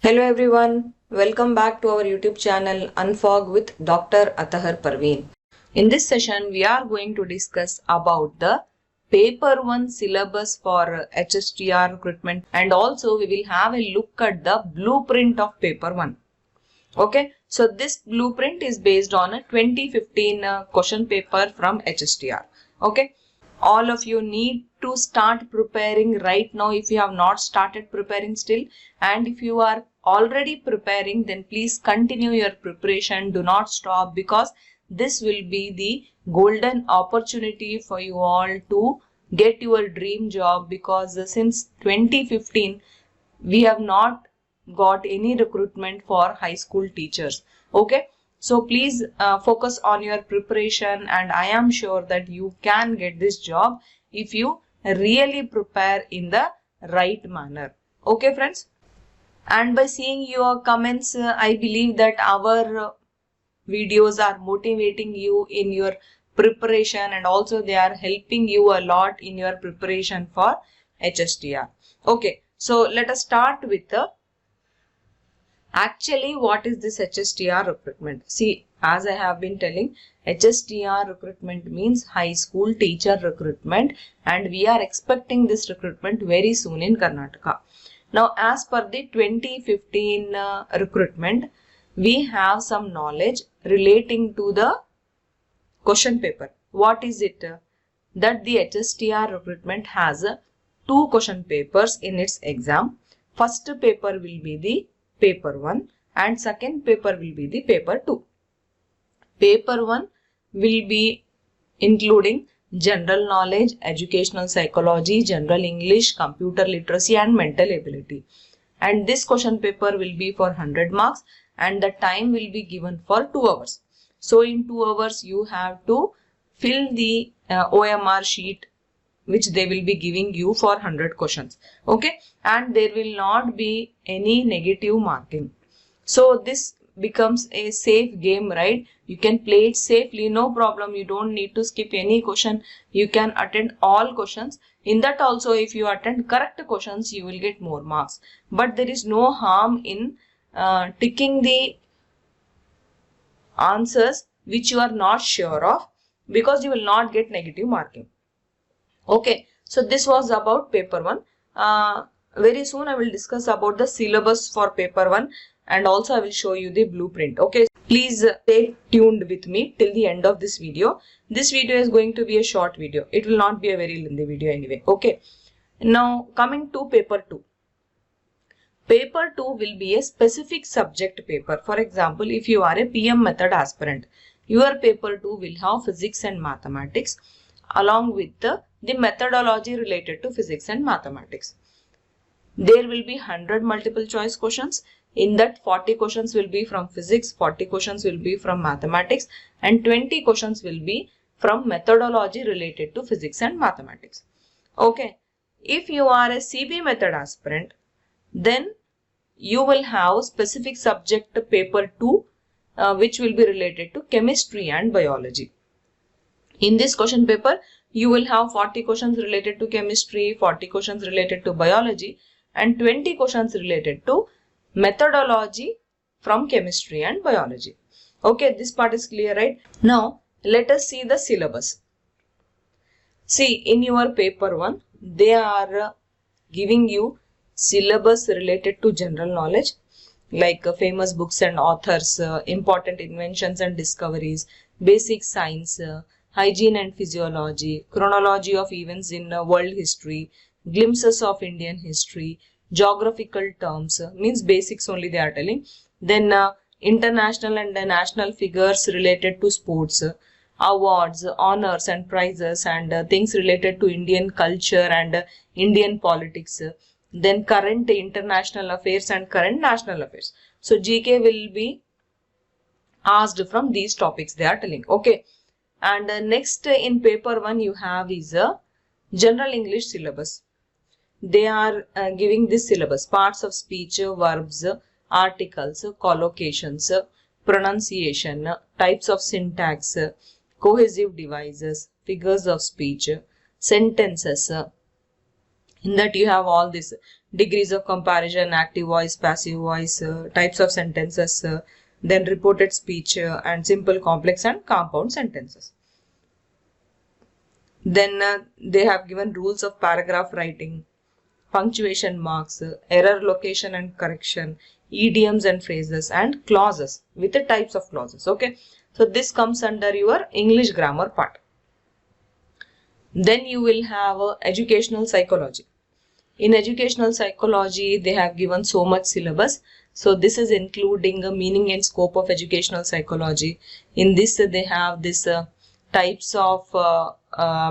Hello everyone, welcome back to our YouTube channel Unfog with Dr. Atahar Parveen. In this session, we are going to discuss about the Paper 1 syllabus for HSTR recruitment, and also we will have a look at the blueprint of Paper 1. Okay, so this blueprint is based on a 2015 question paper from HSTR. Okay, all of you need to start preparing right now if you have not started preparing still, and if you are already preparing, then please continue your preparation. Do not stop, because this will be the golden opportunity for you all to get your dream job, because since 2015 we have not got any recruitment for high school teachers. Okay, so please focus on your preparation, and I am sure that you can get this job if you really prepare in the right manner. Okay friends, and by seeing your comments, I believe that our videos are motivating you in your preparation, and also they are helping you a lot in your preparation for HSTR. Okay, so let us start with the actually what is this HSTR recruitment. See, as I have been telling, HSTR recruitment means high school teacher recruitment, and we are expecting this recruitment very soon in Karnataka. Now, as per the 2015 recruitment, we have some knowledge relating to the question paper. What is it? That the HSTR recruitment has two question papers in its exam. First paper will be the paper 1 and second paper will be the paper 2. Paper 1 will be including general knowledge, educational psychology, general English, computer literacy and mental ability. And this question paper will be for 100 marks, and the time will be given for 2 hours. So in 2 hours you have to fill the OMR sheet which they will be giving you for 100 questions. Okay, and there will not be any negative marking. So this becomes a safe game, right? You can play it safely, no problem. You don't need to skip any question. You can attend all questions. In that also, if you attend correct questions, you will get more marks. But there is no harm in ticking the answers which you are not sure of, because you will not get negative marking. Okay, so this was about paper 1. Very soon I will discuss about the syllabus for paper 1, and also I will show you the blueprint. Okay, please stay tuned with me till the end of this video. This video is going to be a short video. It will not be a very lengthy video anyway. Okay, now coming to paper 2. Paper 2 will be a specific subject paper. For example, if you are a PM method aspirant, your paper 2 will have physics and mathematics along with the methodology related to physics and mathematics. There will be 100 multiple choice questions. In that, 40 questions will be from physics, 40 questions will be from mathematics, and 20 questions will be from methodology related to physics and mathematics. Okay, if you are a CB method aspirant, then you will have specific subject paper 2 which will be related to chemistry and biology. In this question paper, you will have 40 questions related to chemistry, 40 questions related to biology, and 20 questions related to methodology from chemistry and biology. Okay, this part is clear, right? Now, let us see the syllabus. See, in your paper 1, they are giving you syllabus related to general knowledge, like famous books and authors, important inventions and discoveries, basic science, hygiene and physiology, chronology of events in world history, glimpses of Indian history, geographical terms, means basics only they are telling. Then international and national figures related to sports, awards, honors and prizes, and things related to Indian culture and Indian politics. Then current international affairs and current national affairs. So GK will be asked from these topics they are telling. Okay. And next in paper 1 you have is a general English syllabus. They are giving this syllabus: parts of speech, verbs, articles, collocations, pronunciation, types of syntax, cohesive devices, figures of speech, sentences. In that you have all this: degrees of comparison, active voice, passive voice, types of sentences, then reported speech, and simple, complex and compound sentences. Then they have given rules of paragraph writing, punctuation marks, error location and correction, idioms and phrases, and clauses with the types of clauses. Okay, so this comes under your English grammar part. Then you will have educational psychology. In educational psychology, they have given so much syllabus. So this is including a meaning and scope of educational psychology. In this, they have this types of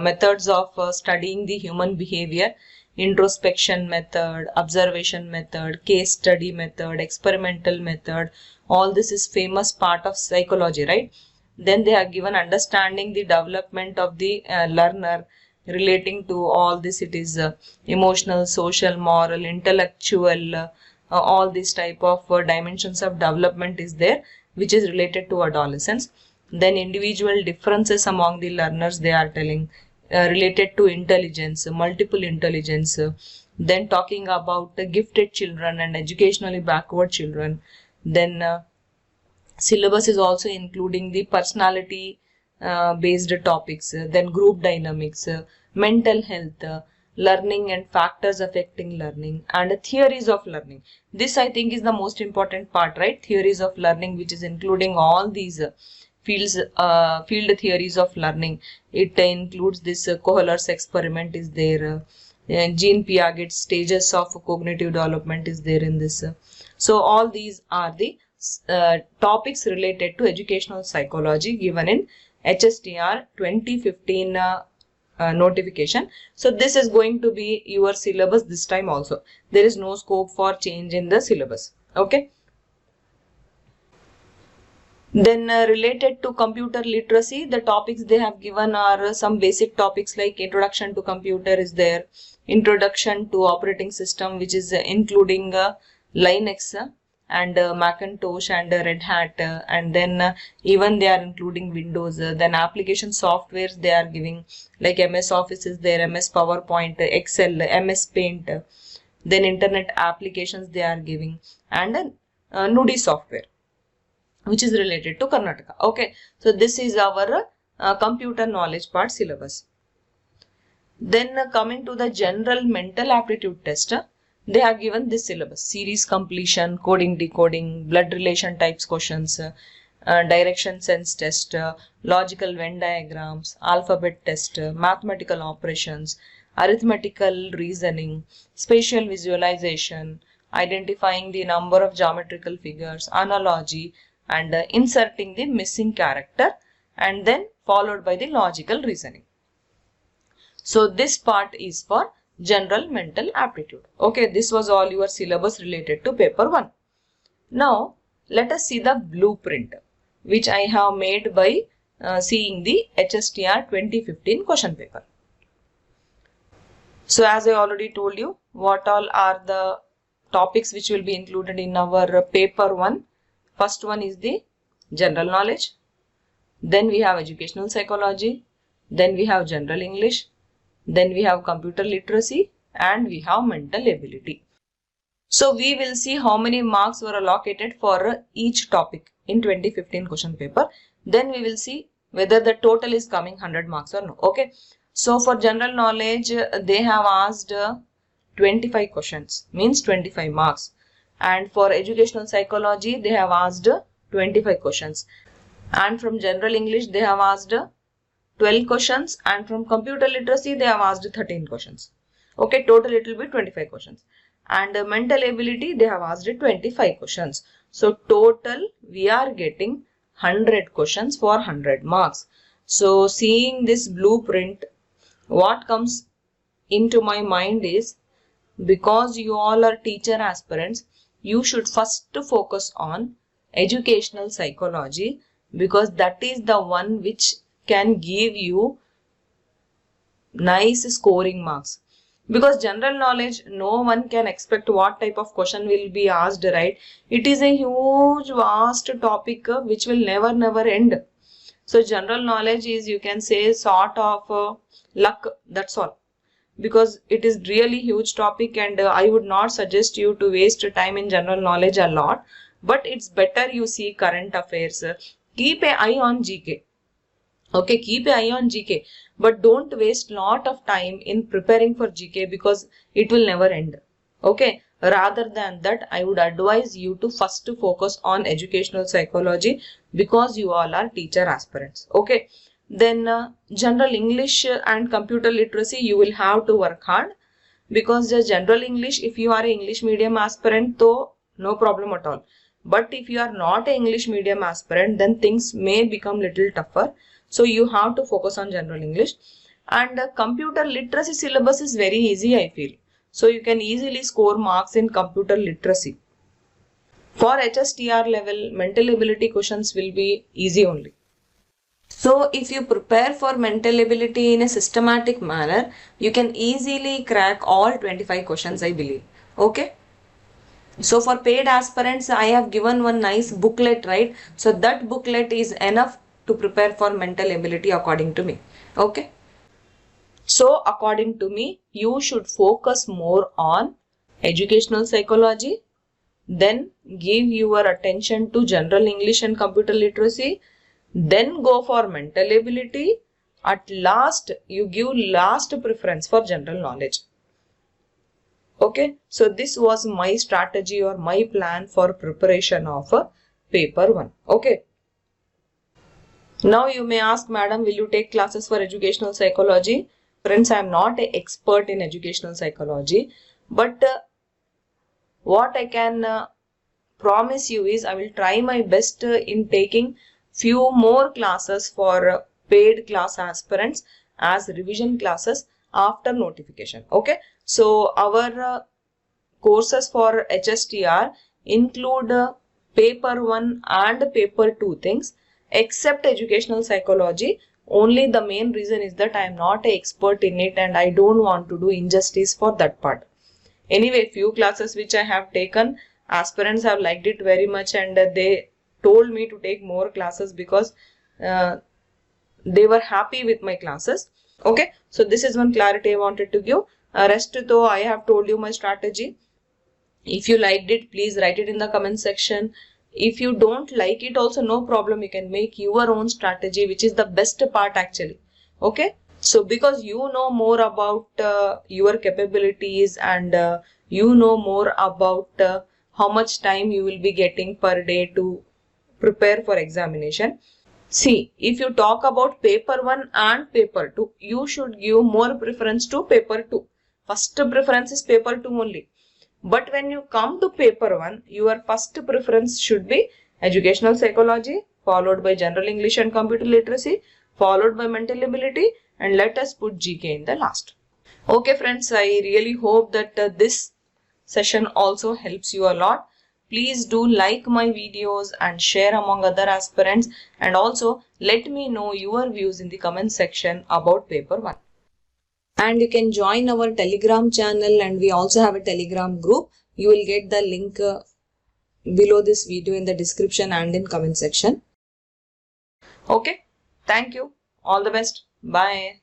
methods of studying the human behavior: introspection method, observation method, case study method, experimental method. All this is famous part of psychology, right? Then they have given understanding the development of the learner. Relating to all this, it is emotional, social, moral, intellectual, all these type of dimensions of development is there, which is related to adolescence. Then individual differences among the learners they are telling, related to intelligence, multiple intelligence. Then talking about gifted children and educationally backward children. Then syllabus is also including the personality based topics, then group dynamics, mental health, learning and factors affecting learning, and theories of learning. This I think is the most important part, right? Theories of learning, which is including all these field theories of learning. It includes this Kohler's experiment is there, Jean Piaget's stages of cognitive development is there in this. So all these are the topics related to educational psychology given in HSTR 2015 notification. So this is going to be your syllabus this time also. There is no scope for change in the syllabus. Okay. Then related to computer literacy, the topics they have given are some basic topics like introduction to computer is there, introduction to operating system, which is including Linux and Macintosh and Red Hat, and then even they are including Windows. Then application softwares they are giving like MS Office is there, MS PowerPoint, Excel, MS Paint. Then internet applications they are giving, and Nudi software, which is related to Karnataka. Okay, so this is our computer knowledge part syllabus. Then coming to the general mental aptitude test, they have given this syllabus: series completion, coding, decoding, blood relation types questions, direction sense test, logical Venn diagrams, alphabet test, mathematical operations, arithmetical reasoning, spatial visualization, identifying the number of geometrical figures, analogy, and inserting the missing character, and then followed by the logical reasoning. So this part is for general mental aptitude. Okay, this was all your syllabus related to paper 1. Now let us see the blueprint which I have made by seeing the HSTR 2015 question paper. So as I already told you, what all are the topics which will be included in our paper 1. First one is the general knowledge, then we have educational psychology, then we have general English, then we have computer literacy, and we have mental ability. So we will see how many marks were allocated for each topic in 2015 question paper. Then we will see whether the total is coming 100 marks or no. Okay. So for general knowledge, they have asked 25 questions, means 25 marks. And for educational psychology, they have asked 25 questions. And from general English, they have asked 12 questions. And from computer literacy, they have asked 13 questions. Okay, total it will be 25 questions. And mental ability, they have asked 25 questions. So total, we are getting 100 questions for 100 marks. So seeing this blueprint, what comes into my mind is, because you all are teacher aspirants, you should first focus on educational psychology, because that is the one which can give you nice scoring marks. Because general knowledge, no one can expect what type of question will be asked, right? It is a huge vast topic which will never end. So general knowledge is, you can say, sort of luck, that's all. because it is really huge topic, and I would not suggest you to waste time in general knowledge a lot, but it's better you see current affairs. Keep an eye on GK. Okay, keep an eye on GK, but don't waste lot of time in preparing for GK because it will never end. Okay, rather than that, I would advise you to first focus on educational psychology because you all are teacher aspirants. Okay, then general English and computer literacy, you will have to work hard, because the general English, if you are an English medium aspirant, though no problem at all. But if you are not an English medium aspirant, then things may become little tougher. So you have to focus on general English. And computer literacy syllabus is very easy, I feel. So you can easily score marks in computer literacy. For HSTR level, mental ability questions will be easy only. So if you prepare for mental ability in a systematic manner, you can easily crack all 25 questions, I believe. Okay. So for paid aspirants, I have given one nice booklet, right? So that booklet is enough to prepare for mental ability according to me. Okay. So according to me, you should focus more on educational psychology, then give your attention to general English and computer literacy, then go for mental ability. At last, you give last preference for general knowledge. Okay, so this was my strategy or my plan for preparation of paper 1. Okay. Now you may ask, madam, will you take classes for educational psychology? Friends, I am not an expert in educational psychology, but what I can promise you is I will try my best in taking few more classes for paid class aspirants as revision classes after notification. Okay, so our courses for HSTR include paper 1 and paper 2 things, except educational psychology. Only the main reason is that I am not an expert in it and I don't want to do injustice for that part. Anyway, few classes which I have taken, aspirants have liked it very much, and they told me to take more classes because they were happy with my classes. Okay, so this is one clarity I wanted to give. Rest though, I have told you my strategy. If you liked it, please write it in the comment section. If you don't like it also, no problem, you can make your own strategy, which is the best part actually. Okay, so because you know more about your capabilities, and you know more about how much time you will be getting per day to prepare for examination. See, if you talk about paper 1 and paper 2, you should give more preference to paper 2. First preference is paper 2 only. But when you come to paper 1, your first preference should be educational psychology, followed by general English and computer literacy, followed by mental ability, and let us put GK in the last. Okay friends, I really hope that this session also helps you a lot. Please do like my videos and share among other aspirants, and also let me know your views in the comment section about paper 1. And you can join our Telegram channel, and we also have a Telegram group. You will get the link below this video in the description and in comment section. Okay, thank you. All the best. Bye.